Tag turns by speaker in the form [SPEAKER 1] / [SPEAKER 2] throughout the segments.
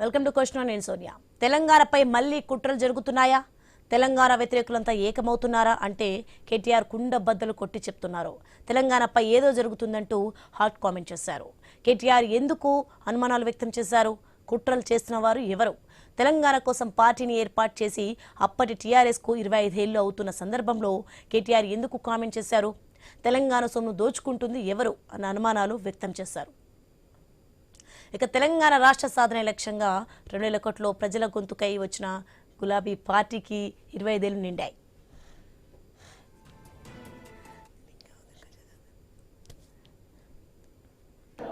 [SPEAKER 1] Welcome to question. నేను సోనియా. తెలంగాణపై మళ్లీ కుట్రలు జరుగుతున్నాయా? తెలంగాణ వ్యతిరేకులంతా ఏకమవుతున్నారా అంటే కేటీఆర్ కుండ బద్దలు కొట్టి చెప్తున్నారు. తెలంగాణపై ఏదో జరుగుతుందంటూ హాట్ కామెంట్ చేశారు. కేటీఆర్ ఎందుకు అనుమానాలు వ్యక్తం చేశారు? కుట్రలు చేస్తున్న వారు ఎవరు? తెలంగాణ కోసం పార్టీని ఏర్పాటు చేసి అప్పటి టీఆర్ఎస్కు 25 ఏళ్లు అవుతున్న సందర్భంలో కేటీఆర్ ఎందుకు కామెంట్ చేశారు? తెలంగాణ సొమ్ము దోచుకుంటుంది ఎవరు అన్న అనుమానాలు వ్యక్తం చేశారు. ఇక తెలంగాణ రాష్ట్ర సాధన లక్ష్యంగా 2001లో ప్రజల గొంతుకై వచ్చిన గులాబీ పార్టీకి 25 ఏళ్లు నిండాయి.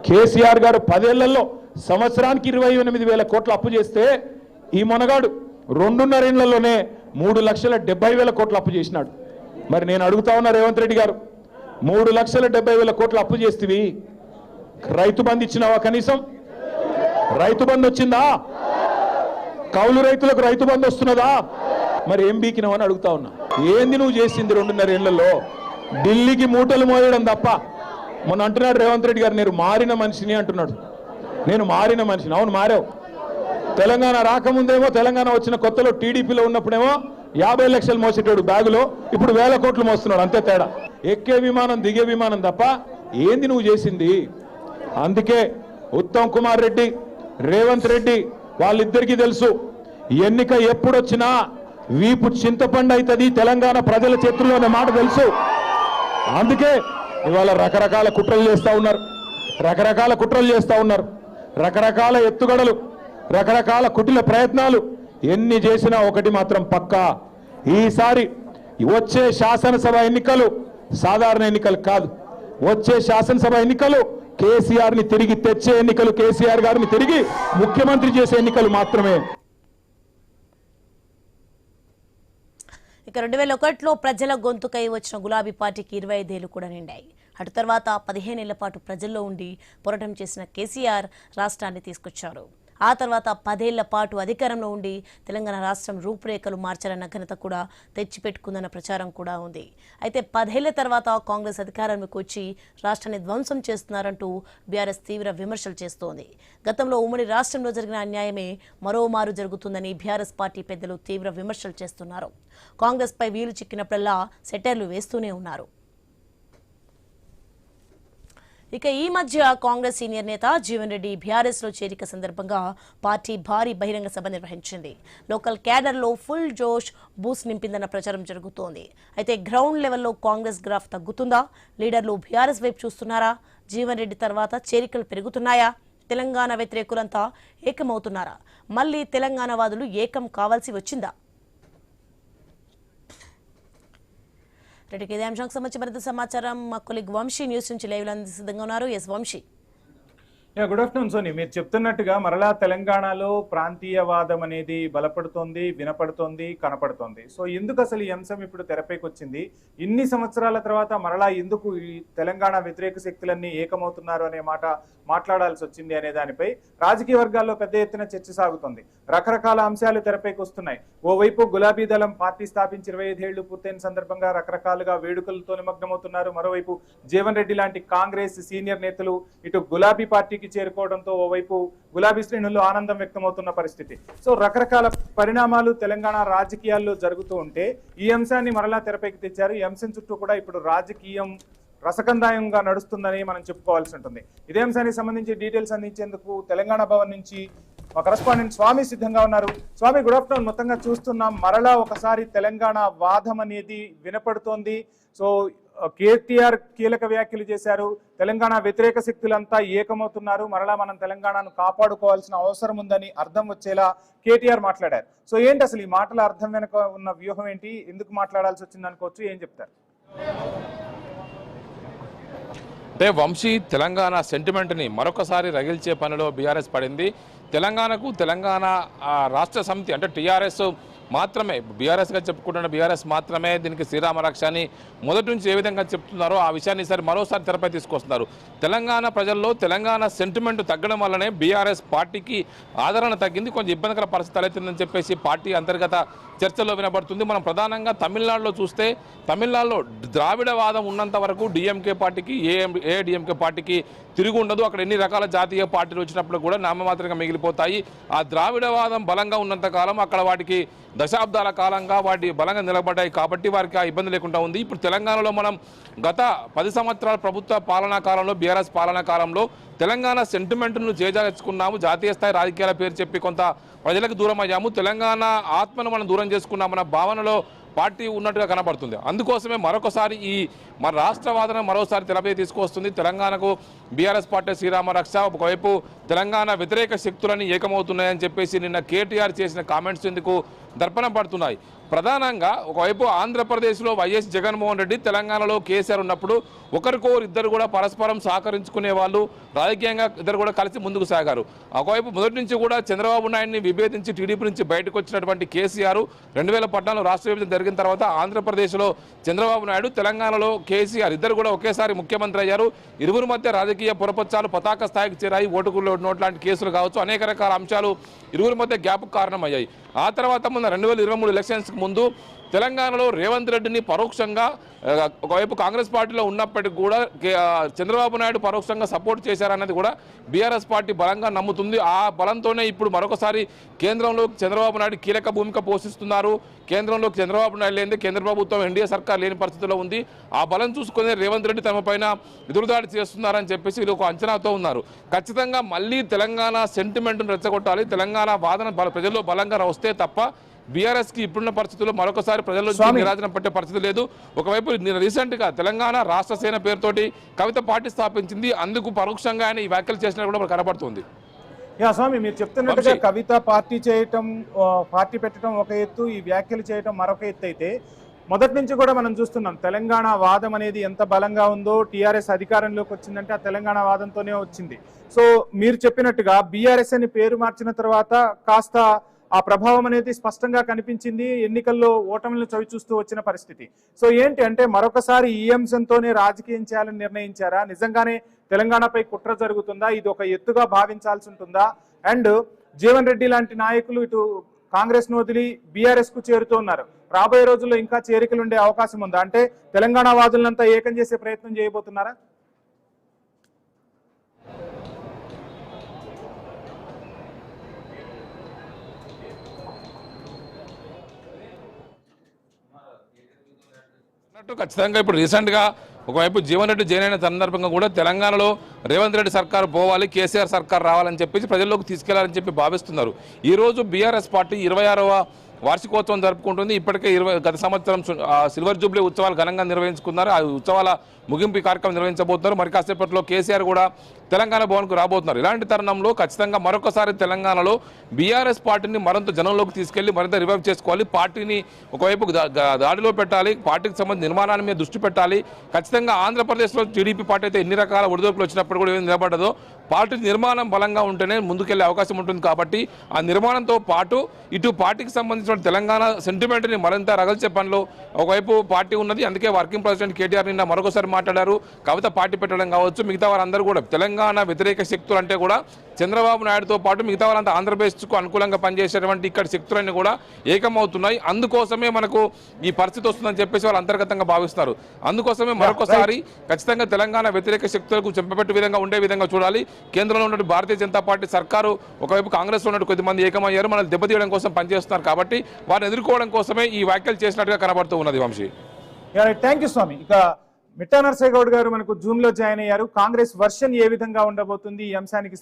[SPEAKER 2] కేసీఆర్ గారు 10 ఏళ్లలో సంవత్సరానికి 28,000 కోట్ల అప్పు చేస్తే ఈ మొనగాడు 2.5 ఏళ్లలోనే 3,70,000 కోట్ల అప్పు చేసినాడు. మరి నేను అడుగుతా ఉన్నా రేవంత్ రెడ్డి గారు, 3,70,000 కోట్ల అప్పు చేస్తేవి రైతు బంధు ఇచ్చినావా? కనీసం రైతు బంధు వచ్చిందా? కౌలు రైతులకు రైతు బంధు వస్తున్నదా? మరి ఏం బీకినావని అడుగుతా ఉన్నా. ఏంది నువ్వు చేసింది 2.5 ఏళ్లలో? ఢిల్లీకి మూటలు మోయడం తప్ప. మొన్న అంటున్నాడు రేవంత్ రెడ్డి గారు, నేను మారిన మనిషిని అంటున్నాడు. నేను మారిన మనిషిని. అవును, మారావు. తెలంగాణ రాకముందేమో, తెలంగాణ వచ్చిన కొత్తలో టీడీపీలో ఉన్నప్పుడేమో 50 లక్షలు మోసేటాడు బ్యాగులో, ఇప్పుడు 1000 కోట్లు మోస్తున్నాడు. అంతే తేడా. ఎక్కే విమానం దిగే విమానం తప్ప ఏంది నువ్వు చేసింది? అందుకే ఉత్తమ్ కుమార్ రెడ్డి, రేవంత్ రెడ్డి వాళ్ళిద్దరికీ తెలుసు, ఎన్నిక ఎప్పుడొచ్చినా వీపు చింతపండు అవుతుంది తెలంగాణ ప్రజల చేతుల్లో అనే మాట తెలుసు. అందుకే ఇవాళ రకరకాల కుట్రలు చేస్తూ ఉన్నారు, రకరకాల ఎత్తుగడలు, రకరకాల కుటిల ప్రయత్నాలు. ఎన్ని చేసినా ఒకటి మాత్రం పక్కా, ఈసారి వచ్చే శాసనసభ ఎన్నికలు సాధారణ ఎన్నికలు కాదు. వచ్చే శాసనసభ ఎన్నికలు కేసీఆర్ ని తిరిగి తెచ్చే ఎన్నికలు, కేసీఆర్ గారిని తిరిగి ముఖ్యమంత్రి చేసే ఎన్నికలు మాత్రమే.
[SPEAKER 1] ఇక 2001లో ప్రజల గొంతుకై వచ్చిన గులాబీ పార్టీకి 25 ఏళ్లు కూడా నిండాయి. అటు తర్వాత 15 ఏళ్ల పాటు ప్రజల్లో ఉండి పోరాటం చేసిన కేసీఆర్ రాష్ట్రాన్ని తీసుకొచ్చారు. ఆ తర్వాత 10 ఏళ్ల పాటు అధికారంలో ఉండి తెలంగాణ రాష్ట్రం రూపురేఖలు మార్చాలన్న ఘనత కూడా తెచ్చిపెట్టుకుందన్న ప్రచారం కూడా ఉంది. అయితే 10 ఏళ్ల తర్వాత కాంగ్రెస్ అధికారంలోకి వచ్చి రాష్ట్రాన్ని ధ్వంసం చేస్తున్నారంటూ బీఆర్ఎస్ తీవ్ర విమర్శలు చేస్తోంది. గతంలో ఉమ్మడి రాష్ట్రంలో జరిగిన అన్యాయమే మరోమారు జరుగుతుందని బీఆర్ఎస్ పార్టీ పెద్దలు తీవ్ర విమర్శలు చేస్తున్నారు. కాంగ్రెస్ పై వీలు చిక్కినప్పుడల్లా సెటైర్లు వేస్తూనే ఉన్నారు. ఇక ఈ మధ్య కాంగ్రెస్ సీనియర్ నేత జీవన్ రెడ్డి బీఆర్ఎస్ లో చేరిక సందర్భంగా పార్టీ భారీ బహిరంగ సభ నిర్వహించింది. లోకల్ క్యాడర్లో ఫుల్ జోష్ బూస్ట్ నింపిందన్న ప్రచారం జరుగుతోంది. అయితే గ్రౌండ్ లెవెల్లో కాంగ్రెస్ గ్రాఫ్ తగ్గుతుందా? లీడర్లు బీఆర్ఎస్ వైపు చూస్తున్నారా? జీవన్ రెడ్డి తర్వాత చేరికలు పెరుగుతున్నాయా? తెలంగాణ వ్యతిరేకులంతా ఏకమవుతున్నారా? మళ్లీ తెలంగాణ వాదులు ఏకం కావాల్సి వచ్చిందా? ఇదే అంశానికి సంబంధించి మరింత సమాచారం మా కొలీగ్ వంశీ న్యూస్ నుంచి లైవ్ సిద్ధంగా ఉన్నారు. Yes Vamsi.
[SPEAKER 3] Good afternoon Soni. మీరు చెప్తున్నట్టుగా మరలా తెలంగాణలో ప్రాంతీయవాదం అనేది బలపడుతోంది, వినపడుతోంది, కనపడుతోంది. సో ఎందుకు అసలు ఈ అంశం ఇప్పుడు తెరపైకి వచ్చింది? ఇన్ని సంవత్సరాల తర్వాత మరలా ఎందుకు ఈ తెలంగాణ వ్యతిరేక శక్తులన్నీ ఏకమవుతున్నారు అనే మాట మాట్లాడాల్సి వచ్చింది అనే దానిపై రాజకీయ వర్గాల్లో పెద్ద ఎత్తున చర్చ సాగుతుంది. రకరకాల అంశాలు తెరపైకి వస్తున్నాయి. ఓవైపు గులాబీ దళం పార్టీ స్థాపించి 25 ఏళ్లు పూర్తయిన సందర్భంగా రకరకాలుగా వేడుకలతో నిమగ్నమవుతున్నారు. మరోవైపు జీవన్ రెడ్డి లాంటి కాంగ్రెస్ సీనియర్ నేతలు ఇటు గులాబీ పార్టీకి చేరుకోవడంతో ఓవైపు గులాబీ శ్రేణుల్లో ఆనందం వ్యక్తమవుతున్న పరిస్థితి. సో రకరకాల పరిణామాలు తెలంగాణ రాజకీయాల్లో జరుగుతూ ఉంటే ఈ అంశాన్ని మరలా తెరపైకి తెచ్చారు. ఈ అంశం చుట్టూ కూడా ఇప్పుడు రాజకీయం రసకందాయంగా నడుస్తుందని మనం చెప్పుకోవాల్సి ఉంటుంది. ఇదే అంశానికి సంబంధించి డీటెయిల్స్ అందించేందుకు తెలంగాణ భవన్ నుంచి మా కరెస్పాండెంట్ స్వామి సిద్ధంగా ఉన్నారు. స్వామి, గుడ్ ఆఫ్టర్నూన్. మొత్తంగా చూస్తున్నాం మరలా ఒకసారి తెలంగాణ వాదం అనేది వినపడుతోంది. సో కేటీఆర్ కీలక వ్యాఖ్యలు చేశారు. తెలంగాణ వ్యతిరేక శక్తులంతా ఏకమవుతున్నారు, మరలా మనం తెలంగాణను కాపాడుకోవాల్సిన అవసరం ఉందని అర్థం వచ్చేలా కేటీఆర్ మాట్లాడారు. సో ఏంటి అసలు ఈ మాటల అర్థం వెనుక ఉన్న వ్యూహం ఏంటి? ఎందుకు మాట్లాడాల్సి వచ్చింది అనుకోవచ్చు? ఏం చెప్తారు?
[SPEAKER 4] అంటే వంశీ, తెలంగాణ సెంటిమెంట్ని మరొకసారి రగిల్చే పనిలో బీఆర్ఎస్ పడింది. తెలంగాణ రాష్ట్ర సమితి అంటే టీఆర్ఎస్ మాత్రమే, బీఆర్ఎస్గా చెప్పుకుంటున్న బీఆర్ఎస్ మాత్రమే దీనికి శ్రీరామ రక్ష అని మొదటి నుంచి ఏ విధంగా చెప్తున్నారో ఆ విషయాన్ని ఈసారి మరోసారి తెరపై తీసుకొస్తున్నారు. తెలంగాణ ప్రజల్లో తెలంగాణ సెంటిమెంట్ తగ్గడం వల్లనే బీఆర్ఎస్ పార్టీకి ఆదరణ తగ్గింది, కొంచెం ఇబ్బందికర పరిస్థితి తలెత్తిందని చెప్పేసి పార్టీ అంతర్గత చర్చల్లో వినబడుతుంది. మనం ప్రధానంగా తమిళనాడులో చూస్తే తమిళనాడులో ద్రావిడవాదం ఉన్నంత వరకు డిఎంకే పార్టీకి ఏఐడిఎంకే పార్టీకి తిరిగి ఉండదు. అక్కడ ఎన్ని రకాల జాతీయ పార్టీలు వచ్చినప్పుడు కూడా నామమాత్రంగా మిగిలిపోతాయి. ఆ ద్రావిడవాదం బలంగా ఉన్నంత కాలం అక్కడ వాటికి దశాబ్దాల కాలంగా వాటి బలంగా నిలబడ్డాయి కాబట్టి వారికి ఆ ఇబ్బంది లేకుండా ఉంది. ఇప్పుడు తెలంగాణలో మనం గత 10 సంవత్సరాల ప్రభుత్వ పాలనా కాలంలో బీఆర్ఎస్ పాలనా కాలంలో తెలంగాణ సెంటిమెంట్ను చేజార్చుకున్నాము. జాతీయ స్థాయి రాజకీయాల పేరు చెప్పి కొంత ప్రజలకు దూరం అయ్యాము. తెలంగాణ ఆత్మను మనం దూరం చేసుకున్నామన్న భావనలో పార్టీ ఉన్నట్టుగా కనబడుతుంది. అందుకోసమే మరొకసారి మన రాష్ట్రవాదన మరోసారి తెరపై తీసుకొస్తుంది. తెలంగాణకు బీఆర్ఎస్ పార్టీ శ్రీరామ రక్ష. ఒకవైపు తెలంగాణ వ్యతిరేక శక్తులని ఏకమవుతున్నాయని చెప్పేసి నిన్న కేటీఆర్ చేసిన కామెంట్స్ ఎందుకు దర్పణం పడుతున్నాయి. ప్రధానంగా ఒకవైపు ఆంధ్రప్రదేశ్లో వైఎస్ జగన్మోహన్ రెడ్డి, తెలంగాణలో కేసీఆర్ ఉన్నప్పుడు ఇద్దరు కూడా పరస్పరం సహకరించుకునే వాళ్ళు, రాజకీయంగా ఇద్దరు కూడా కలిసి ముందుకు సాగారు. ఒకవైపు మొదటి నుంచి కూడా చంద్రబాబు నాయుడిని విభేదించి టీడీపీ నుంచి బయటకు వచ్చినటువంటి కేసీఆర్ 2014 రాష్ట్ర విభజన జరిగిన తర్వాత ఆంధ్రప్రదేశ్లో చంద్రబాబు నాయుడు, తెలంగాణలో కేసీఆర్ ఇద్దరు కూడా ఒకేసారి ముఖ్యమంత్రి అయ్యారు. ఇరువురి మధ్య రాజకీయ పొరపచ్చాలు పతాక స్థాయికి చేరాయి. ఓటుకుల్లో నోట్ లాంటి కేసులు కావచ్చు, అనేక రకాల అంశాలు ఇరువురి మధ్య గ్యాప్ కారణమయ్యాయి. ఆ తర్వాత మొన్న 2023 ఎలక్షన్స్కి ముందు తెలంగాణలో రేవంత్ రెడ్డిని పరోక్షంగా ఒకవైపు కాంగ్రెస్ పార్టీలో ఉన్నప్పటికీ కూడా చంద్రబాబు నాయుడు పరోక్షంగా సపోర్ట్ చేశారన్నది కూడా బీఆర్ఎస్ పార్టీ బలంగా నమ్ముతుంది. ఆ బలంతోనే ఇప్పుడు మరొకసారి కేంద్రంలో చంద్రబాబు నాయుడు కీలక భూమిక పోషిస్తున్నారు. కేంద్రంలో చంద్రబాబు నాయుడు లేని కేంద్ర ప్రభుత్వం ఎన్డీఏ సర్కార్ లేని పరిస్థితిలో ఉంది. ఆ బలం చూసుకునే రేవంత్ రెడ్డి తమ పైన ఎదురుదాడి చేస్తున్నారని చెప్పేసి వీళ్ళు ఒక అంచనాతో ఉన్నారు. ఖచ్చితంగా మళ్ళీ తెలంగాణ సెంటిమెంట్ను రెచ్చగొట్టాలి. తెలంగాణ వాదన ప్రజల్లో బలంగా వస్తే తప్ప బీఆర్ఎస్ కి ఇప్పుడున్న పరిస్థితుల్లో మరొకసారి ప్రజల్లో నిరాజనం పట్టే పరిస్థితి లేదు. ఒకవైపు రీసెంట్ గా తెలంగాణ రాష్ట్ర సేన పేరుతోటి కవిత పార్టీ స్థాపించింది. అందుకు పరోక్షంగా ఆయన ఈ వ్యాఖ్యలు చేసినట్టు కూడా కనబడుతుంది.
[SPEAKER 3] స్వామి, మీరు చెప్తున్నట్టుగా కవిత పార్టీ చేయటం, పార్టీ పెట్టడం ఒక ఎత్తు, ఈ వ్యాఖ్యలు చేయటం మరొక ఎత్తు అయితే మొదటి నుంచి కూడా మనం చూస్తున్నాం తెలంగాణ వాదం అనేది ఎంత బలంగా ఉందో. టీఆర్ఎస్ అధికారంలోకి వచ్చిందంటే ఆ తెలంగాణ వాదంతోనే వచ్చింది. సో మీరు చెప్పినట్టుగా బీఆర్ఎస్ అని పేరు మార్చిన తర్వాత కాస్త ఆ ప్రభావం అనేది స్పష్టంగా కనిపించింది. ఎన్నికల్లో ఓటమిలను చవి చూస్తూ వచ్చిన పరిస్థితి. సో ఏంటి అంటే మరొకసారి ఈ అంశంతోనే రాజకీయం చేయాలని నిర్ణయించారా? నిజంగానే తెలంగాణపై కుట్ర జరుగుతుందా? ఇది ఒక ఎత్తుగా భావించాల్సి ఉంటుందా? అండ్ జీవన్ రెడ్డి లాంటి నాయకులు ఇటు కాంగ్రెస్ ను వదిలి బీఆర్ఎస్ కు చేరుతున్నారు. రాబోయే రోజుల్లో ఇంకా చేరికలు ఉండే అవకాశం ఉందా? అంటే తెలంగాణ వాదులంతా ఏకం చేసే ప్రయత్నం చేయబోతున్నారా?
[SPEAKER 4] ఖచ్చితంగా ఇప్పుడు రీసెంట్గా ఒకవైపు జీవన్ రెడ్డి జైన్ అయిన సందర్భంగా కూడా తెలంగాణలో రేవంత్ రెడ్డి సర్కారు పోవాలి, కేసీఆర్ సర్కార్ రావాలని చెప్పేసి ప్రజల్లోకి తీసుకెళ్లాలని చెప్పి భావిస్తున్నారు. ఈరోజు బీఆర్ఎస్ పార్టీ 26వ వార్షికోత్సవం జరుపుకుంటుంది. ఇప్పటికే గత సంవత్సరం సిల్వర్ జూబ్లీ ఉత్సవాలు ఘనంగా నిర్వహించుకున్నారు. ఆ ఉత్సవాల ముగింపు కార్యక్రమం నిర్వహించబోతున్నారు. మరి కాసేపట్లో కేసీఆర్ కూడా తెలంగాణ భవన్కు రాబోతున్నారు. ఇలాంటి తరుణంలో ఖచ్చితంగా మరొకసారి తెలంగాణలో బీఆర్ఎస్ పార్టీని మరింత జనంలోకి తీసుకెళ్లి మరింత రివైవ్ చేసుకోవాలి. పార్టీని ఒకవైపు దాడిలో పెట్టాలి. పార్టీకి సంబంధించిన నిర్మాణాన్ని మీద దృష్టి పెట్టాలి. ఖచ్చితంగా ఆంధ్రప్రదేశ్లో టీడీపీ పార్టీ అయితే ఎన్ని రకాల ఒడిదొడుకులు వచ్చినప్పుడు కూడా ఏం నిలబడదో పార్టీ నిర్మాణం బలంగా ఉంటేనే ముందుకెళ్లే అవకాశం ఉంటుంది. కాబట్టి ఆ నిర్మాణంతో పాటు ఇటు పార్టీకి సంబంధించిన తెలంగాణ సెంటిమెంట్ని మరింత రగల్చే పనిలో ఒకవైపు పార్టీ ఉన్నది. అందుకే వర్కింగ్ ప్రెసిడెంట్ కేటీఆర్ నిన్న మరొకసారి మాట్లాడారు. కవిత పార్టీ పెట్టడం కావచ్చు, మిగతా వారందరూ కూడా తెలంగాణ వ్యతిరేక శక్తులు అంటే కూడా చంద్రబాబు నాయుడుతో పాటు మిగతా వాళ్ళంతా ఆంధ్రప్రదేశ్కు అనుకూలంగా పనిచేసేటువంటి ఇక్కడ శక్తులన్నీ కూడా ఏకమవుతున్నాయి. అందుకోసమే మనకు ఈ పరిస్థితి వస్తుందని చెప్పేసి వాళ్ళు అంతర్గతంగా భావిస్తున్నారు. అందుకోసమే మరొకసారి ఖచ్చితంగా తెలంగాణ వ్యతిరేక శక్తులకు చెంపపెట్టే విధంగా ఉండే విధంగా చూడాలి. కేంద్రంలో ఉన్న భారతీయ జనతా పార్టీ సర్కారు ఒకవైపు కాంగ్రెస్లో ఉన్న కొద్దిమంది ఏకమయ్యారు, మనల్ని దెబ్బతీయడం కోసం పనిచేస్తున్నారు. కాబట్టి వారిని ఎదుర్కోవడం కోసమే ఈ వ్యాఖ్యలు చేసినట్టుగా కనబడుతూ ఉన్నది. వంశీ,
[SPEAKER 3] థ్యాంక్ యూ స్వామి. ఇక మిట్టా నరసయ్య గౌడ్ గారు మనకు జూమ్ లో జాయిన్ అయ్యారు. కాంగ్రెస్ వర్షన్ ఏ విధంగా ఉండబోతుంది ఈ అంశానికి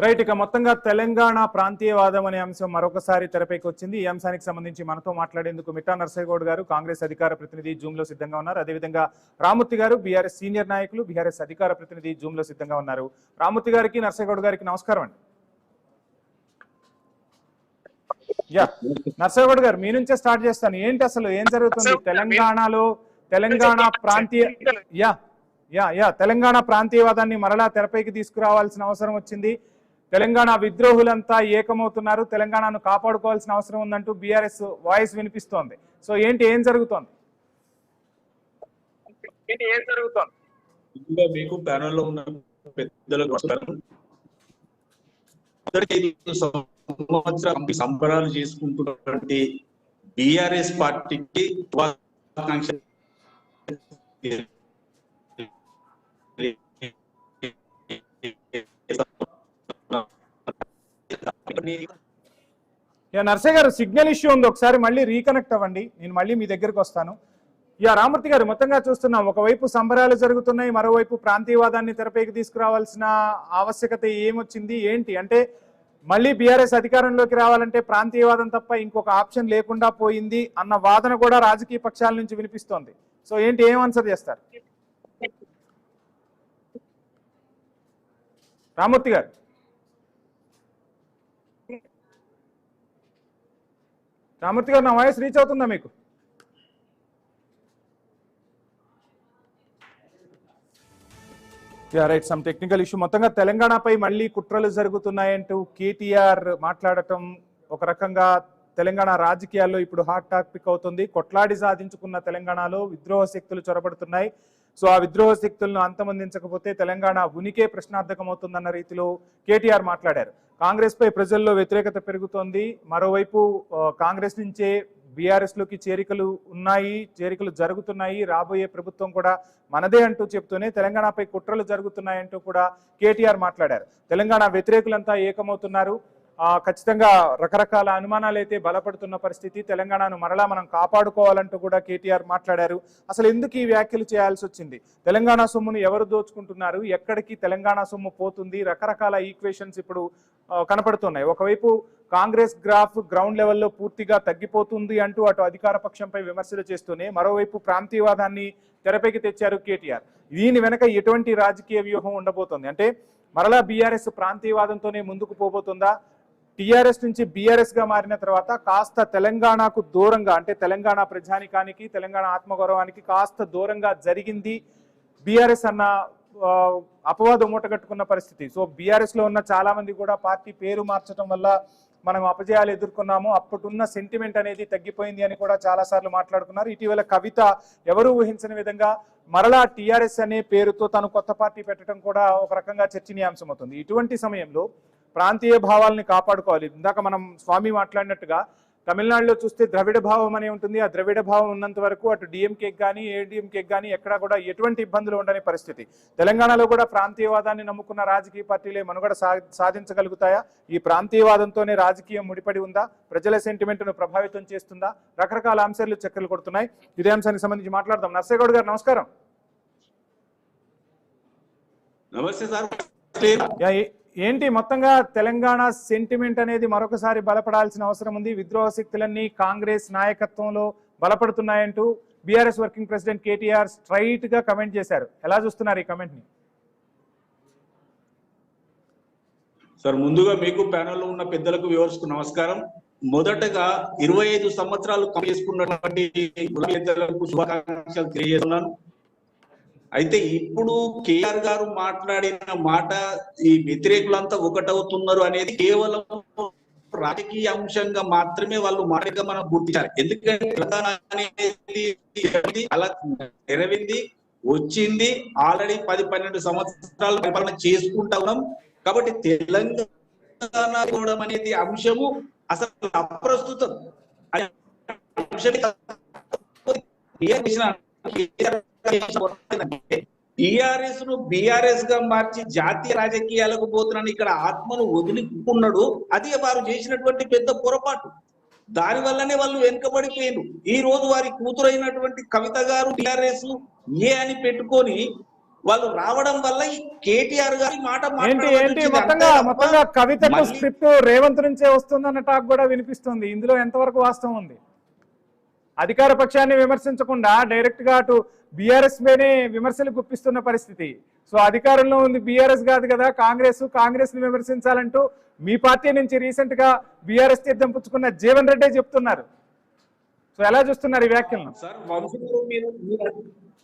[SPEAKER 3] రైట్. ఇక మొత్తంగా తెలంగాణ ప్రాంతీయవాదం అనే అంశం మరొకసారి తెరపైకి వచ్చింది. ఈ అంశానికి సంబంధించి మనతో మాట్లాడేందుకు మిట్టా నరసయ్య గౌడ్ గారు కాంగ్రెస్ అధికార ప్రతినిధి జూమ్ లో సిద్ధంగా ఉన్నారు. అదేవిధంగా రామూర్తి గారు బీఆర్ఎస్ సీనియర్ నాయకులు, బీఆర్ఎస్ అధికార ప్రతినిధి జూమ్ లో సిద్ధంగా ఉన్నారు. రామూర్తి గారికి, నరసయ్య గౌడ్ గారికి నమస్కారం అండి. నరసయ్య గౌడ్ గారు, మీ నుంచే స్టార్ట్ చేస్తాను. ఏంటి అసలు ఏం జరుగుతుంది తెలంగాణలో? తెలంగాణ తెలంగాణ ప్రాంతీయవాదాన్ని మరలా తెరపైకి తీసుకురావాల్సిన అవసరం వచ్చింది. తెలంగాణ విద్రోహులంతా ఏకమవుతున్నారు. తెలంగాణను కాపాడుకోవాల్సిన అవసరం ఉందంటూ బీఆర్ఎస్ వాయిస్ వినిపిస్తోంది. సో ఏంటి, ఏం జరుగుతోంది?
[SPEAKER 5] మీకు ప్యానెల్లో ఉన్న పెద్దలకు సంవత్సరం సంబరాలు చేసుకుంటున్నటువంటి బిఆర్ఎస్ పార్టీకి శుభాకాంక్షలు.
[SPEAKER 3] నర్సయ్య గారు సిగ్నల్ ఇష్యూ ఉంది, ఒకసారి మళ్ళీ రీకనెక్ట్ అవ్వండి, నేను మళ్ళీ మీ దగ్గరకు వస్తాను. రామూర్తి గారు, మొత్తంగా చూస్తున్నాం, ఒకవైపు సంబరాలు జరుగుతున్నాయి, మరోవైపు ప్రాంతీయవాదాన్ని తెరపైకి తీసుకురావాల్సిన ఆవశ్యకత ఏమొచ్చింది ఏంటి అంటే, మళ్ళీ బీఆర్ఎస్ అధికారంలోకి రావాలంటే ప్రాంతీయవాదం తప్ప ఇంకొక ఆప్షన్ లేకుండా పోయింది అన్న వాదన కూడా రాజకీయ పక్షాల నుంచి వినిపిస్తోంది. సో ఏంటి, ఏం ఆన్సర్ చేస్తారు రామూర్తి గారు? రామూర్తి గారు, నా వాయిస్ రీచ్ అవుతుందా మీకు? Right, some technical issue. మొత్తంగా తెలంగాణపై మళ్ళీ కుట్రలు జరుగుతున్నాయంటూ కేటీఆర్ మాట్లాడటం ఒక రకంగా తెలంగాణ రాజకీయాల్లో ఇప్పుడు హాట్ టాపిక్ అవుతుంది. కొట్లాడి సాధించుకున్న తెలంగాణలో విద్రోహ శక్తులు చొరబడుతున్నాయి. సో ఆ విద్రోహ శక్తులను అంతమొందించకపోతే తెలంగాణ ఉనికే ప్రశ్నార్థకం అవుతుందన్న రీతిలో కేటీఆర్ మాట్లాడారు. కాంగ్రెస్ పై ప్రజల్లో వ్యతిరేకత పెరుగుతోంది. మరోవైపు కాంగ్రెస్ నుంచే బీఆర్ఎస్ లోకి చేరికలు జరుగుతున్నాయి, రాబోయే ప్రభుత్వం కూడా మనదే అంటూ చెప్తూనే తెలంగాణపై కుట్రలు జరుగుతున్నాయంటూ కూడా కేటీఆర్ మాట్లాడారు. తెలంగాణ వ్యతిరేకులంతా ఏకమవుతున్నారు. ఖచ్చితంగా రకరకాల అనుమానాలు అయితే బలపడుతున్న పరిస్థితి. తెలంగాణను మరలా మనం కాపాడుకోవాలంటూ కూడా కేటీఆర్ మాట్లాడారు. అసలు ఎందుకు ఈ వ్యాఖ్యలు చేయాల్సి వచ్చింది? తెలంగాణ సొమ్మును ఎవరు దోచుకుంటున్నారు, ఎక్కడికి తెలంగాణ సొమ్ము పోతుంది? రకరకాల ఈక్వేషన్స్ ఇప్పుడు కనపడుతున్నాయి. ఒకవైపు కాంగ్రెస్ గ్రాఫ్ గ్రౌండ్ లెవెల్లో పూర్తిగా తగ్గిపోతుంది అంటూ అటు అధికార పక్షంపై విమర్శలు చేస్తూనే మరోవైపు ప్రాంతీయవాదాన్ని తెరపైకి తెచ్చారు కేటీఆర్. దీని వెనక ఎటువంటి రాజకీయ వ్యూహం ఉండబోతోంది అంటే, మరలా బీఆర్ఎస్ ప్రాంతీయవాదంతోనే ముందుకు పోబోతుందా? టీఆర్ఎస్ నుంచి బీఆర్ఎస్ గా మారిన తర్వాత కాస్త తెలంగాణకు దూరంగా, అంటే తెలంగాణ ప్రజానికానికి, తెలంగాణ ఆత్మగౌరవానికి కాస్త దూరంగా జరిగింది బీఆర్ఎస్ అన్న అపవాదం మూటగట్టుకున్న పరిస్థితి. సో బీఆర్ఎస్ లో ఉన్న చాలా మంది కూడా పార్టీ పేరు మార్చడం వల్ల మనం అపజయాలు ఎదుర్కొన్నాము, అప్పుడున్న సెంటిమెంట్ అనేది తగ్గిపోయింది అని కూడా చాలా సార్లు మాట్లాడుకున్నారు. ఇటీవల కవిత ఎవరు ఊహించని విధంగా మరలా టీఆర్ఎస్ అనే పేరుతో తను కొత్త పార్టీ పెట్టడం కూడా ఒక రకంగా చర్చనీయాంశం అవుతుంది. ఇటువంటి సమయంలో ప్రాంతీయ భావాలని కాపాడుకోవాలి. ఇందాక మనం స్వామి మాట్లాడినట్టుగా తమిళనాడులో చూస్తే ద్రవిడ భావం అనే ఉంటుంది. ఆ ద్రవిడ భావం ఉన్నంత వరకు అటు డిఎంకే కానీ ఏడీఎంకే కానీ ఎక్కడా కూడా ఎటువంటి ఇబ్బందులు ఉండని పరిస్థితి. తెలంగాణలో కూడా ప్రాంతీయవాదాన్ని నమ్ముకున్న రాజకీయ పార్టీలే మనుగడ సాధించగలుగుతాయా? ఈ ప్రాంతీయవాదంతోనే రాజకీయం ముడిపడి ఉందా? ప్రజల సెంటిమెంట్ను ప్రభావితం చేస్తుందా? రకరకాల అంశాలు చక్కర్లు కొడుతున్నాయి. ఇదే అంశానికి సంబంధించి మాట్లాడదాం. నర్సయ్య గారు నమస్కారం.
[SPEAKER 5] నమస్తే సార్.
[SPEAKER 3] ఏంటి, మొత్తంగా తెలంగాణ సెంటిమెంట్ అనేది మరొకసారి బలపడాల్సిన అవసరం ఉంది. విద్రోహ శక్తులన్నీ కాంగ్రెస్ నాయకత్వంలో బలపడుతున్నాయంటూ BRS working president KTR straight గా కమెంట్ చేశారు. ఎలా చూస్తున్నారు ఈ కమెంట్ ని?
[SPEAKER 5] సార్, ముందుగా మీకు ప్యానెల్లో ఉన్న పెద్దలకు వ్యూవర్స్కు నమస్కారం. మొదటగా 25 సంవత్సరాలు చేసుకున్నటువంటి పెద్దలకు శుభాకాంక్షలు తెలియజేస్తున్నాను. అయితే ఇప్పుడు కేఆర్ గారు మాట్లాడిన మాట, ఈ వ్యతిరేకులంతా ఒకటవుతున్నారు అనేది కేవలం రాజకీయ అంశంగా మాత్రమే వాళ్ళు మాటగా మనం గుర్తించాలి. ఎందుకంటే తెలంగాణ అనేది అలా నెరవింది, వచ్చింది, ఆల్రెడీ 10-12 సంవత్సరాలు పరిపాలన చేసుకుంటా ఉన్నాం. కాబట్టి తెలంగాణ కూడా అనేది అంశము అసలు అప్రస్తుతం. టిఆర్ఎస్ ను బిఆర్ఎస్ గా మార్చి జాతీయ రాజకీయాలకు పోతున్నాను, ఇక్కడ ఆత్మను వదిలికున్నాడు. అది వారు చేసినటువంటి పెద్ద పొరపాటు. దాని వల్లనే వాళ్ళు వెనుకబడిపోయారు. ఈ రోజు వారి కూతురైనటువంటి కవిత గారు టిఆర్ఎస్ ఏ అని పెట్టుకొని వాళ్ళు రావడం వల్ల ఈ కేటీఆర్ గారి మాట
[SPEAKER 3] మొత్తంగా కవితకు స్క్రిప్ట్ రేవంత్ నుంచే వస్తుందన్న టాక్ కూడా వినిపిస్తుంది. ఇందులో ఎంతవరకు వాస్తవం ఉంది? అధికార పక్షాన్ని విమర్శించకుండా డైరెక్ట్ గా అటు బీఆర్ఎస్ మీదే విమర్శలు గుప్పిస్తున్న పరిస్థితి. సో అధికారంలో ఉంది బీఆర్ఎస్ కాదు కదా, కాంగ్రెస్ ని విమర్శించాలంటూ మీ పార్టీ నుంచి రీసెంట్ గా బీఆర్ఎస్ తీర్థం పుచ్చుకున్న జీవన్ రెడ్డి చెప్తున్నారు. సో ఎలా చూస్తున్నారు ఈ వ్యాఖ్యలను?
[SPEAKER 5] సార్,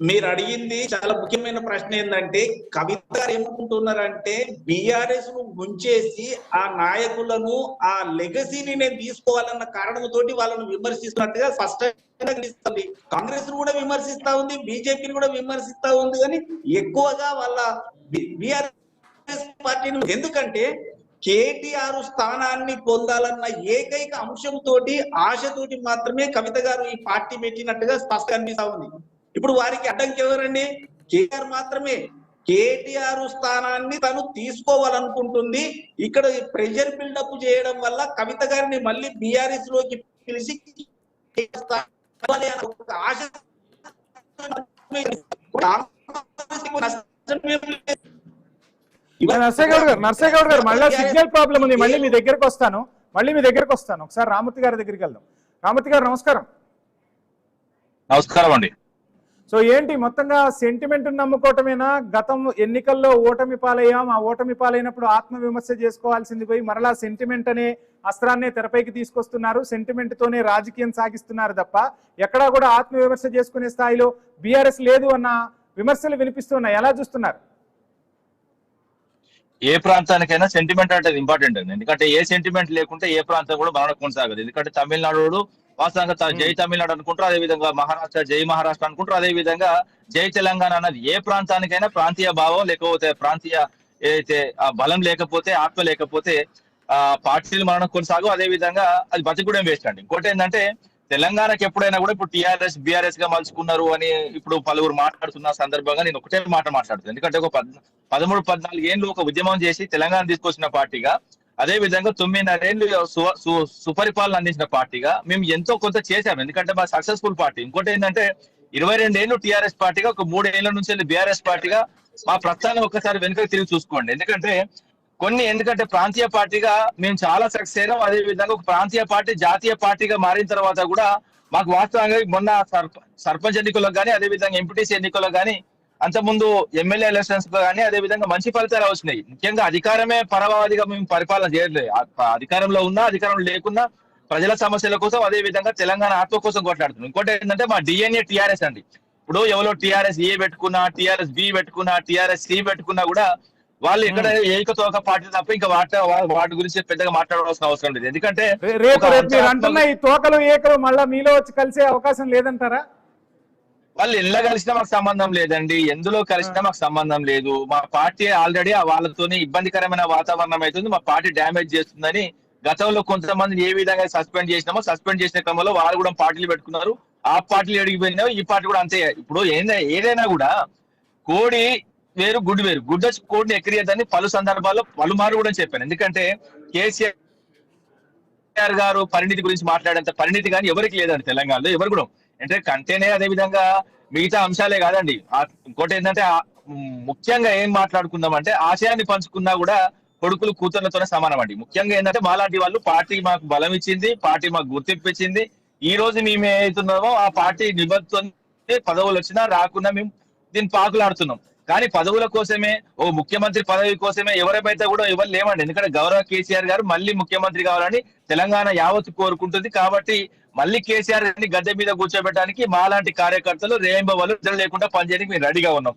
[SPEAKER 5] మీరు అడిగింది చాలా ముఖ్యమైన ప్రశ్న. ఏంటంటే కవిత గారు ఏమనుకుంటున్నారంటే బీఆర్ఎస్ ను ముంచేసి ఆ నాయకులను, ఆ లెగసీని నేను తీసుకోవాలన్న కారణంతోటి వాళ్ళను విమర్శిస్తున్నట్టుగా స్పష్టంగా తెలుస్తుంది. కాంగ్రెస్ ను కూడా విమర్శిస్తా ఉంది, బీజేపీని కూడా విమర్శిస్తా ఉంది, కానీ ఎక్కువగా వాళ్ళ బీఆర్ఎస్ పార్టీని. ఎందుకంటే కేటీఆర్ స్థానాన్ని పొందాలన్న ఏకైక అంశంతో ఆశతోటి మాత్రమే కవిత గారు ఈ పార్టీ పెట్టినట్టుగా స్పష్టంగా కనిపిస్తా ఉంది. ఇప్పుడు వారికి అడ్డంకి ఎవరండి? కేటీఆర్ మాత్రమే. కేటీఆర్ స్థానాన్ని తను తీసుకోవాలనుకుంటుంది. ఇక్కడ ప్రెషర్ బిల్డప్ చేయడం వల్ల కవిత గారిని మళ్ళీ బీఆర్ఎస్ లోకి పిలిచి ఆశ
[SPEAKER 3] నర్సయ్య గౌడ్ గారు మళ్ళీ సిగ్నల్ ప్రాబ్లం ఉంది. మళ్ళీ మీ దగ్గరకు వస్తాను. ఒకసారి రామూర్తి గారి దగ్గరికి వెళ్దాం. రామూర్తి గారు నమస్కారం.
[SPEAKER 6] నమస్కారం అండి.
[SPEAKER 3] సో ఏంటి మొత్తంగా సెంటిమెంట్ నమ్ముకోవటమేనా? గతం ఎన్నికల్లో ఓటమి పాలయ్యాం, ఆ ఓటమి పాలైనప్పుడు ఆత్మవిమర్శ చేసుకోవాల్సింది పోయి మరలా సెంటిమెంట్ అనే అస్త్రాన్నే తెరపైకి తీసుకొస్తున్నారు. సెంటిమెంట్ తోనే రాజకీయం సాగిస్తున్నారు తప్ప ఎక్కడా కూడా ఆత్మవిమర్శ చేసుకునే స్థాయిలో బీఆర్ఎస్ లేదు అన్న విమర్శలు వినిపిస్తున్నాయి. ఎలా చూస్తున్నారు?
[SPEAKER 6] ఏ ప్రాంతానికైనా సెంటిమెంట్ అంటే ఇంపార్టెంట్ అండి. ఎందుకంటే ఏ సెంటిమెంట్ లేకుంటే ఏ ప్రాంతం కూడా బాగా కొనసాగదు. ఎందుకంటే తమిళనాడు వాస్తవంగా జై తమిళనాడు అనుకుంటారు, అదే విధంగా మహారాష్ట్ర జై మహారాష్ట్ర అనుకుంటారు, అదే విధంగా జై తెలంగాణ అన్నది ఏ ప్రాంతానికైనా ప్రాంతీయ భావం లేకపోతే ప్రాంతీయ ఏదైతే బలం లేకపోతే ఆత్మ లేకపోతే పార్టీలు మనం కొనసాగు. అదే విధంగా అది బతికూడేం వేస్ట్ అండి. ఇంకోటి ఏంటంటే తెలంగాణకి ఎప్పుడైనా కూడా ఇప్పుడు టీఆర్ఎస్ బీఆర్ఎస్ గా మలుచుకున్నారు అని ఇప్పుడు పలువురు మాట్లాడుతున్న సందర్భంగా నేను ఒకటే మాట మాట్లాడుతాను. ఎందుకంటే ఒక 13-14 ఏళ్ళు ఒక ఉద్యమం చేసి తెలంగాణ తీసుకొచ్చిన పార్టీగా, అదే విధంగా 9.5 ఏళ్ళు సుపరిపాలన అందించిన పార్టీగా మేము ఎంతో కొంత చేశాము. ఎందుకంటే మా సక్సెస్ఫుల్ పార్టీ. ఇంకోటి ఏంటంటే 22 ఏళ్ళు టీఆర్ఎస్ పార్టీగా, ఒక 3 ఏళ్ల నుంచి బీఆర్ఎస్ పార్టీగా మా ప్రస్థానం ఒక్కసారి వెనుక తిరిగి చూసుకోండి. ఎందుకంటే ప్రాంతీయ పార్టీగా మేము చాలా సక్సెస్ అయినాం. అదే విధంగా ఒక ప్రాంతీయ పార్టీ జాతీయ పార్టీగా మారిన తర్వాత కూడా మాకు వాస్తవంగా మొన్న సర్పంచ్ ఎన్నికలకు కానీ, అదే విధంగా ఎంపీటీసీ ఎన్నికలకు కానీ, అంతకుముందు ఎమ్మెల్యే ఎలక్షన్స్ లో కానీ అదే విధంగా మంచి ఫలితాలు వచ్చినాయి. ముఖ్యంగా అధికారమే పరమావధిగా మేము పరిపాలన చేయట్లేదు. అధికారంలో ఉన్నా అధికారంలో లేకున్నా ప్రజల సమస్యల కోసం, అదే విధంగా తెలంగాణ ఆత్మ కోసం కొట్లాడుతున్నాం. ఇంకోటి ఏంటంటే మా డిఎన్ఏ టీఆర్ఎస్ అండి. ఇప్పుడు ఎవరో టీఆర్ఎస్ ఏ పెట్టుకున్నా, టీఆర్ఎస్ బి పెట్టుకున్నా, టీఆర్ఎస్ సి పెట్టుకున్నా కూడా వాళ్ళు ఎక్కడ ఏకతోక పార్టీ తప్ప ఇంకా వాటి గురించి పెద్దగా మాట్లాడాల్సిన అవసరం లేదు. ఎందుకంటే
[SPEAKER 3] రేపు అంటున్న ఈ తోకలు ఏకలు మళ్ళా మీలో వచ్చి కలిసే అవకాశం లేదంటారా?
[SPEAKER 6] వాళ్ళు ఎలా కలిసినా మాకు సంబంధం లేదండి. ఎందులో కలిసినా మాకు సంబంధం లేదు. మా పార్టీ ఆల్రెడీ వాళ్ళతోనే ఇబ్బందికరమైన వాతావరణం అవుతుంది, మా పార్టీ డ్యామేజ్ చేస్తుందని గతంలో కొంతమంది ఏ విధంగా సస్పెండ్ చేసినామో సస్పెండ్ చేసిన క్రమంలో వాళ్ళు కూడా పార్టీలు పెట్టుకున్నారు. ఆ పార్టీలు ఎడిగిపోయినావు, ఈ పార్టీ కూడా అంతే. ఇప్పుడు ఏదైనా కూడా కోడి వేరు గుడ్డు వేరు. గుడ్డ కోడిని ఎక్కిరియద్దని పలు సందర్భాల్లో పలుమారు కూడా చెప్పాను. ఎందుకంటే కేసీఆర్ గారు పరిణితి గురించి మాట్లాడేంత పరిణితి కానీ ఎవరికి లేదండి తెలంగాణలో. ఎవరు కూడా అంటే కంటేనే, అదే విధంగా మిగతా అంశాలే కాదండి. ఇంకోటి ఏంటంటే ముఖ్యంగా ఏం మాట్లాడుకుందాం అంటే ఆశయాన్ని పంచుకున్నా కూడా కొడుకులు కూతుర్లతోనే సమానం అండి. ముఖ్యంగా ఏంటంటే మాలాంటి వాళ్ళు పార్టీ మాకు బలం ఇచ్చింది, పార్టీ మాకు గుర్తింపు ఇచ్చింది. ఈ రోజు మేము ఏమవుతున్నామో ఆ పార్టీ నిబద్ధతోనే పదవులు వచ్చినా రాకున్నా మేము దీన్ని పాకులాడుతున్నాం. కానీ పదవుల కోసమే, ఓ ముఖ్యమంత్రి పదవి కోసమే ఎవరైతే కూడా ఎవరు లేవండి. ఎందుకంటే గౌరవ కేసీఆర్ గారు మళ్ళీ ముఖ్యమంత్రి కావాలని తెలంగాణ యావత్తు కోరుకుంటుంది. కాబట్టి మళ్ళీ కేసీఆర్ ని గద్దె మీద కూర్చోబెట్టడానికి మాలాంటి కార్యకర్తలు రేయింబవలు లేకుండా పనిచేయడానికి మేము రెడీగా ఉన్నాం.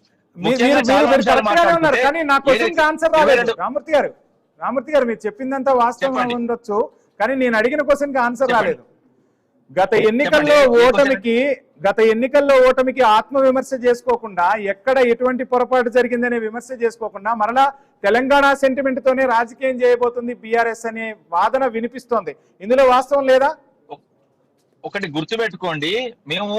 [SPEAKER 3] రామూర్తి గారు మీరు చెప్పిందంతా వాస్తవం ఉండొచ్చు, కానీ నేను అడిగిన క్వశ్చన్ కి ఆన్సర్ రాలేదు. గత ఎన్నికల్లో ఓటమికి ఆత్మవిమర్శ చేసుకోకుండా, ఎక్కడ ఎటువంటి పొరపాటు జరిగిందనే విమర్శ చేసుకోకుండా మరలా తెలంగాణ సెంటిమెంట్ తోనే రాజకీయం చేయబోతుంది బీఆర్ఎస్ అనే వాదన వినిపిస్తోంది. ఇందులో వాస్తవం లేదా?
[SPEAKER 6] ఒకటి గుర్తుపెట్టుకోండి, మేము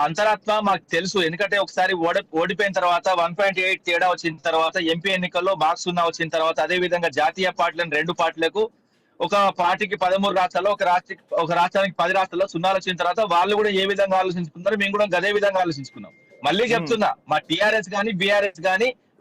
[SPEAKER 6] అంతరాత్మ మాకు తెలుసు. ఎందుకంటే ఒకసారి ఓడిపోయిన తర్వాత 1.8 తేడా వచ్చిన తర్వాత, ఎంపీ ఎన్నికల్లో మార్క్స్ 0 వచ్చిన తర్వాత, అదే విధంగా జాతీయ పార్టీలను 2 పార్టీలకు, ఒక పార్టీకి 13 రాష్ట్రాల్లో, ఒక రాష్ట్రానికి 10 రాష్ట్రాల్లో 0 వచ్చిన తర్వాత వాళ్ళు కూడా ఏ విధంగా ఆలోచించుకున్నారు, మేము కూడా అదే విధంగా ఆలోచించుకున్నాం. మళ్ళీ చెప్తున్నా, మా టీఆర్ఎస్ కానీ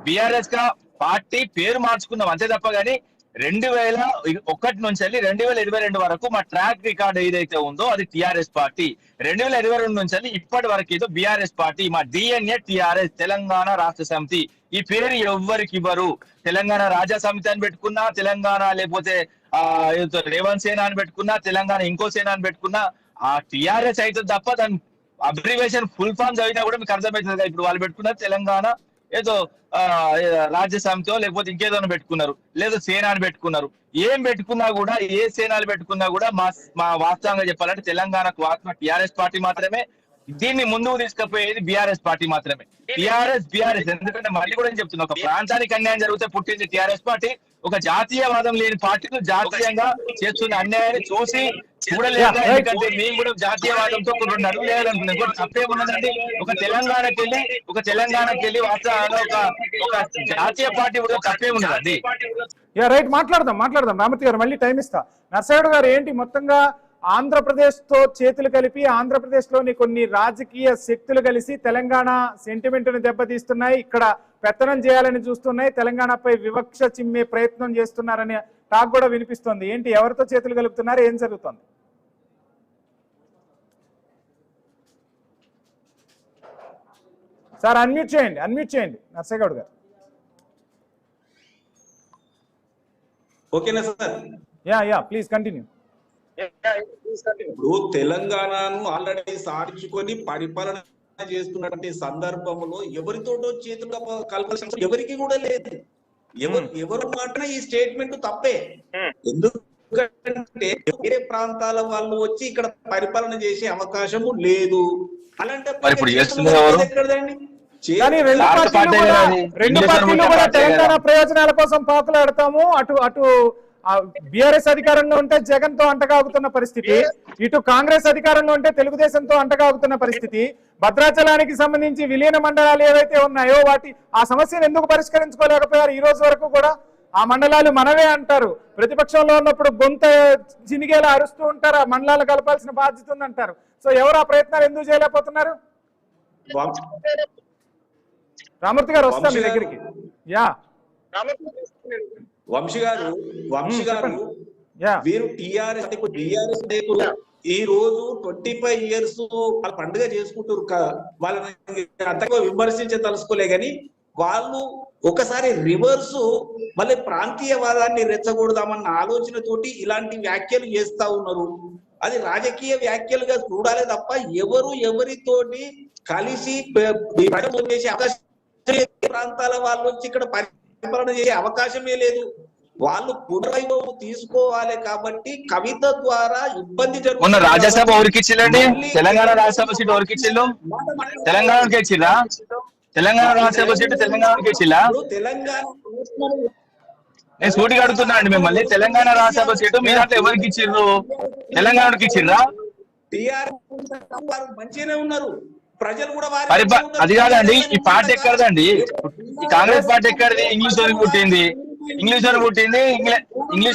[SPEAKER 6] బీఆర్ఎస్ గా పార్టీ పేరు మార్చుకున్నాం అంతే తప్ప కానీ 2001 నుంచి 2022 వరకు మా ట్రాక్ రికార్డ్ ఏదైతే ఉందో అది టీఆర్ఎస్ పార్టీ. 2022 నుంచి ఇప్పటి వరకు ఏదో బీఆర్ఎస్ పార్టీ. మా డిఎన్ఏ టీఆర్ఎస్, తెలంగాణ రాష్ట్ర సమితి. ఈ పేరు ఎవ్వరికి ఇవ్వరు. తెలంగాణ రాజా సమితి అని పెట్టుకున్నా, తెలంగాణ లేకపోతే రేవంత్ సేన అని పెట్టుకున్నా, తెలంగాణ ఇంకో సేన అని పెట్టుకున్నా ఆ టీఆర్ఎస్ అయితే తప్ప దాని అబ్రివేషన్ ఫుల్ ఫామ్ చదివినా కూడా మీకు అర్థమవుతుంది కదా. ఇప్పుడు వాళ్ళు పెట్టుకున్నారు తెలంగాణ ఏదో రాజ్య సమితో లేకపోతే ఇంకేదో పెట్టుకున్నారు, లేదా సేనాని పెట్టుకున్నారు. ఏం పెట్టుకున్నా కూడా, ఏ సేనాలు పెట్టుకున్నా కూడా మా వాస్తవంగా చెప్పాలంటే తెలంగాణకు ఆత్మ టీఆర్ఎస్ పార్టీ మాత్రమే. దీన్ని ముందుకు తీసుకుపోయేది బీఆర్ఎస్ పార్టీ మాత్రమే. బీఆర్ఎస్ ఎందుకంటే మళ్ళీ కూడా నేను చెప్తున్నా, ఒక ప్రాంతానికి అన్యాయం జరిగితే పుట్టింది టీఆర్ఎస్ పార్టీ. ఒక జాతీయవాదం లేని పార్టీలు జాతీయంగా చేస్తున్న అన్యాయాన్ని చూసి చూడలేక, ఎందుకంటే మేము కూడా జాతీయవాదంతో కొన్ని అడుగు లేదనుకున్నాం. ఇంకోటి తప్పేమున్నదండి, ఒక తెలంగాణకి వెళ్ళి వాస్తవంగా ఒక జాతీయ పార్టీ కూడా తప్పేమున్నదండి.
[SPEAKER 3] రైట్, మాట్లాడదాం రామూర్తి గారు, మళ్ళీ టైం ఇస్తా. నర్సయ్య గారు, ఏంటి మొత్తంగా ఆంధ్రప్రదేశ్ తో చేతులు కలిపి ఆంధ్రప్రదేశ్ లోని కొన్ని రాజకీయ శక్తులు కలిసి తెలంగాణ సెంటిమెంట్ ను దెబ్బతీస్తున్నాయి, ఇక్కడ పెత్తనం చేయాలని చూస్తున్నాయి, తెలంగాణపై వివక్ష చిమ్మే ప్రయత్నం చేస్తున్నారని టాక్ కూడా వినిపిస్తోంది. ఏంటి, ఎవరితో చేతులు కలుపుతున్నారు, ఏం జరుగుతుంది? సార్ అన్మ్యూట్ చేయండి నర్సయ్య గౌడ్ గారు.
[SPEAKER 5] ఓకేనా సార్?
[SPEAKER 3] Yeah please continue.
[SPEAKER 5] ఇప్పుడు తెలంగాణను ఆల్రెడీ సాధించుకొని పరిపాలన చేస్తున్నటువంటి సందర్భంలో ఎవరితోటో చేతులు కలపాల్సిన ఎవరికి కూడా లేదు. ఎవరు మాత్రం ఈ స్టేట్మెంట్ తప్పే. ఎందుకంటే వేరే ప్రాంతాల వాళ్ళు వచ్చి ఇక్కడ పరిపాలన చేసే అవకాశము లేదు. అలాంటి ఎక్కడదండి?
[SPEAKER 3] కానీ రెండు పార్టీలు కూడా తెలంగాణ ప్రయోజనాల కోసం పాకులాడతాము. అటు బీఆర్ఎస్ అధికారంలో ఉంటే జగన్ తో అంటగాగుతున్న పరిస్థితి, ఇటు కాంగ్రెస్ అధికారంలో ఉంటే తెలుగుదేశంతో అంటగాగుతున్న పరిస్థితి. భద్రాచలానికి సంబంధించి విలీన మండలాలు ఏవైతే ఉన్నాయో ఆ సమస్యను ఎందుకు పరిష్కరించుకోలేకపోయారు? ఈ రోజు వరకు కూడా ఆ మండలాలు మనవే అంటారు. ప్రతిపక్షంలో ఉన్నప్పుడు గొంత చినిగేలా అరుస్తూ ఉంటారు, ఆ మండలాలు కలపాల్సిన బాధ్యత ఉందంటారు. సో ఎవరు ఆ ప్రయత్నాలు ఎందుకు చేయలేకపోతున్నారు? రామూర్తి గారు, వస్తాం మీ దగ్గరికి.
[SPEAKER 5] వంశీ గారు వీరు టీఆర్ఎస్ ఈ రోజు 25 years వాళ్ళ పండుగ చేసుకుంటారు. వాళ్ళని అంతగా విమర్శించే తలుసుకోలే గాని వాళ్ళు ఒకసారి రివర్స్ మళ్ళీ ప్రాంతీయవాదాన్ని రెచ్చగొడదామన్న ఆలోచనతోటి ఇలాంటి వ్యాఖ్యలు చేస్తా ఉన్నారు. అది రాజకీయ వ్యాఖ్యలుగా చూడాలి తప్ప ఎవరితోటి కలిసి చేసే అవకాశం, ప్రాంతాల వాళ్ళు వచ్చి ఇక్కడ పరిపాలన చేసే అవకాశమే లేదు. వాళ్ళు పునర్వైభవం తీసుకోవాలి కాబట్టి కవిత ద్వారా ఇబ్బంది జరుగుతుంది.
[SPEAKER 6] రాజ్యసభ ఎవరికి ఇచ్చిల్లండి? తెలంగాణ రాజ్యసభ సీట్ ఎవరికి ఇచ్చిల్లు? తెలంగాణకి ఇచ్చిరా? తెలంగాణ రాజ్యసభ సీటు తెలంగాణకి ఇచ్చిల్లా? నేను సూటిగా అడుగుతున్నా అండి మిమ్మల్ని, తెలంగాణ రాజ్యసభ సీటు మీ దాంట్లో ఎవరికి ఇచ్చిర్రు? తెలంగాణకి ఇచ్చిర్రా?
[SPEAKER 5] మంచిగానే ఉన్నారు ప్రజలు కూడా.
[SPEAKER 6] అది కాదండి, ఈ పార్టీ ఎక్కడదండి? ఈ కాంగ్రెస్ పార్టీ ఎక్కడిది? ఇంగ్లీష్ వారికి పుట్టింది, ఇంగ్లీష్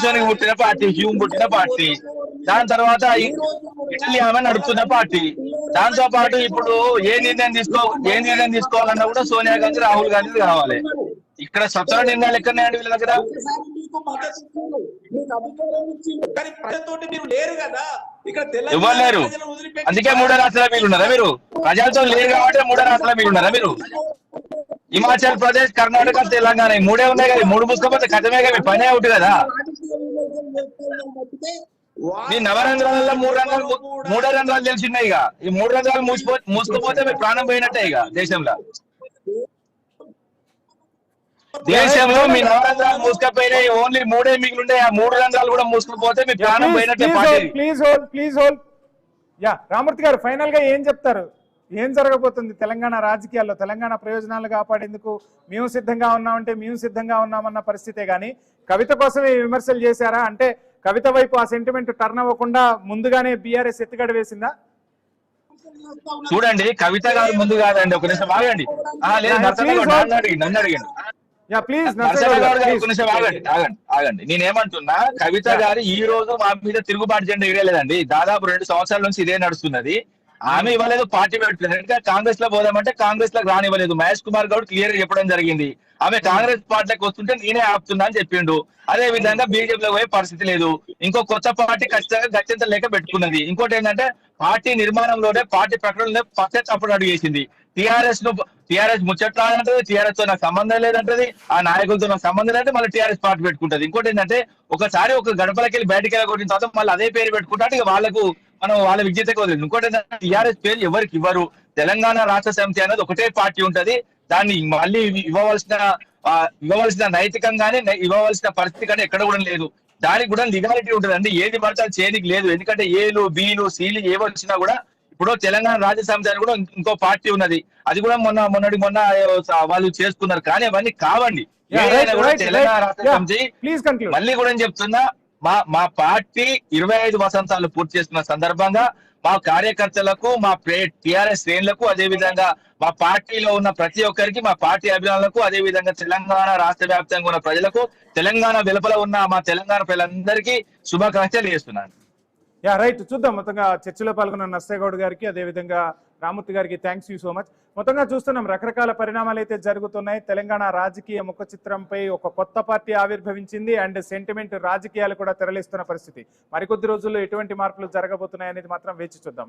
[SPEAKER 6] వారికి పుట్టిన పార్టీ, హ్యూమ్ పుట్టిన పార్టీ. దాని తర్వాత ఇటలీ ఆమె నడుపుతున్న పార్టీ. దాంతో పాటు ఇప్పుడు ఏ నిర్ణయం తీసుకోవాలన్నా కూడా సోనియా గాంధీ, రాహుల్ గాంధీ కావాలి. ఇక్కడ స్వతంత్ర నిర్ణయాలు ఎక్కడున్నాయండి వీళ్ళ దగ్గర? ఎవరు లేరు, అందుకే మూడో రాష్ట్రాల మీరు ఉన్నారా? మీరు ప్రజలతో లేరు కాబట్టి మూడో రాష్ట్రాల మీరు ఉన్నారా? మీరు హిమాచల్ ప్రదేశ్, కర్ణాటక, తెలంగాణ మూడే ఉన్నాయి కదా. మూడు మూసుకోపోతే కథమే కదా, మీ పనే అవుట్ కదా. మీ నవరంధ్రాలలో మూడో రంధ్రాలు తెలిసిన్నాయి. ఇక ఈ 3 రంధ్రాలు మూసుకుపోతే మీ ప్రాణం పోయినట్టే. ఇక దేశంలో మీ నవరంధ్రాలు మూసుకపోయినాయి, ఓన్లీ 3 మిగిలిండే. ఆ 3 రంధ్రాలు కూడా మూసుకుపోతే మీ ప్రాణం పోయినట్టే.
[SPEAKER 3] Please hold. రామూర్తి గారు, ఫైనల్ గా ఏం చెప్తారు? ఏం జరగబోతుంది తెలంగాణ రాజకీయాల్లో? తెలంగాణ ప్రయోజనాలు కాపాడేందుకు మేము సిద్ధంగా ఉన్నామంటే మేము సిద్ధంగా ఉన్నామన్న పరిస్థితే గానీ కవిత కోసమే విమర్శలు చేశారా? అంటే కవిత వైపు ఆ సెంటిమెంట్ టర్న్ అవ్వకుండా ముందుగానే బీఆర్ఎస్ ఎత్తుగడ వేసిందా?
[SPEAKER 6] చూడండి, కవిత గారు ముందు కాదండి, ఒక నిమిషం ఆగండి. నన్ను అడిగండి. ఆగండి. నేనేమంటున్నా, కవిత గారు ఈ రోజు మా మీద తిరుగుబాటు జెండా ఎగరేలేదండి. దాదాపు 2 సంవత్సరాల నుంచి ఇదే నడుస్తున్నది. ఆమె ఇవ్వలేదు, పార్టీ పెట్టలేదు. ఇంకా కాంగ్రెస్ లో పోదామంటే కాంగ్రెస్ లో రానివ్వలేదు. మహేష్ కుమార్ గౌడ్ క్లియర్ గా చెప్పడం జరిగింది. ఆమె కాంగ్రెస్ పార్టీలోకి వస్తుంటే నేనే ఆపుతున్నా అని చెప్పిండు. అదే విధంగా బీజేపీలో పోయే పరిస్థితి లేదు. ఇంకో కొత్త పార్టీ ఖచ్చితంగా గత్యంతరం లేక పెట్టుకున్నది. ఇంకోటి ఏంటంటే పార్టీ నిర్మాణంలోనే, పార్టీ ప్రకటనలోనే పచ్చప్పుడు అడుగు చేసింది. టీఆర్ఎస్ ముచ్చట్లాడంటది, టీఆర్ఎస్ తో నాకు సంబంధం లేదంటది, ఆ నాయకులతో నాకు సంబంధం లేదంటే మళ్ళీ టీఆర్ఎస్ పార్టీ పెట్టుకుంటది. ఇంకోటి ఏంటంటే ఒకసారి ఒక గడపలకి వెళ్ళి బయటకి వెళ్ళగొట్టిన తర్వాత మళ్ళీ అదే పేరు పెట్టుకుంటే ఇక వాళ్ళకు మనం వాళ్ళ విజ్ఞతకు వదిలేదు. ఇంకోటి ఏంటంటే టీఆర్ఎస్ పేరు ఎవరికి ఇవ్వరు. తెలంగాణ రాష్ట్ర సమితి అనేది ఒకటే పార్టీ ఉంటది. దాన్ని మళ్ళీ ఇవ్వవలసిన నైతికంగానే ఇవ్వవలసిన పరిస్థితి కానీ ఎక్కడ కూడా లేదు. దానికి కూడా లీగాలిటీ ఉంటుంది అండి. ఏది పడితే అది చేయడానికి లేదు. ఎందుకంటే ఏలు, బీలు, సీలు ఏవి వచ్చినా కూడా ఇప్పుడు తెలంగాణ రాజ్య సమితి అని కూడా ఇంకో పార్టీ ఉన్నది, అది కూడా మొన్న వాళ్ళు చేసుకున్నారు. కానీ అవన్నీ కావండి. ఏదైనా కూడా తెలంగాణ రాష్ట్ర సమితి మళ్ళీ కూడా చెప్తున్నా, మా పార్టీ 25 వసంతాలు పూర్తి చేస్తున్న సందర్భంగా మా కార్యకర్తలకు, మా టిఆర్ఎస్ శ్రేణులకు, అదే విధంగా మా పార్టీలో ఉన్న ప్రతి ఒక్కరికి, మా పార్టీ అభిమానులకు, అదే విధంగా తెలంగాణ రాష్ట్ర వ్యాప్తంగా ఉన్న ప్రజలకు, తెలంగాణ వెలుపల ఉన్న మా తెలంగాణ ప్రజలందరికీ శుభాకాంక్షలు చేస్తున్నాను.
[SPEAKER 3] రైట్, చూద్దాం. మొత్తంగా చర్చలో పాల్గొన్న నర్సేగౌడ్ గారికి, అదేవిధంగా రామూర్తి గారికి థ్యాంక్స్ యూ సో మచ్. మొత్తంగా చూస్తున్నాం రకరకాల పరిణామాలు అయితే జరుగుతున్నాయి. తెలంగాణ రాజకీయ ముఖ చిత్రంపై ఒక కొత్త పార్టీ ఆవిర్భవించింది అండ్ సెంటిమెంట్ రాజకీయాలు కూడా తెరలిస్తున్న పరిస్థితి. మరికొద్ది రోజుల్లో ఎటువంటి మార్పులు జరగబోతున్నాయి అనేది మాత్రం వేచి చూద్దాం.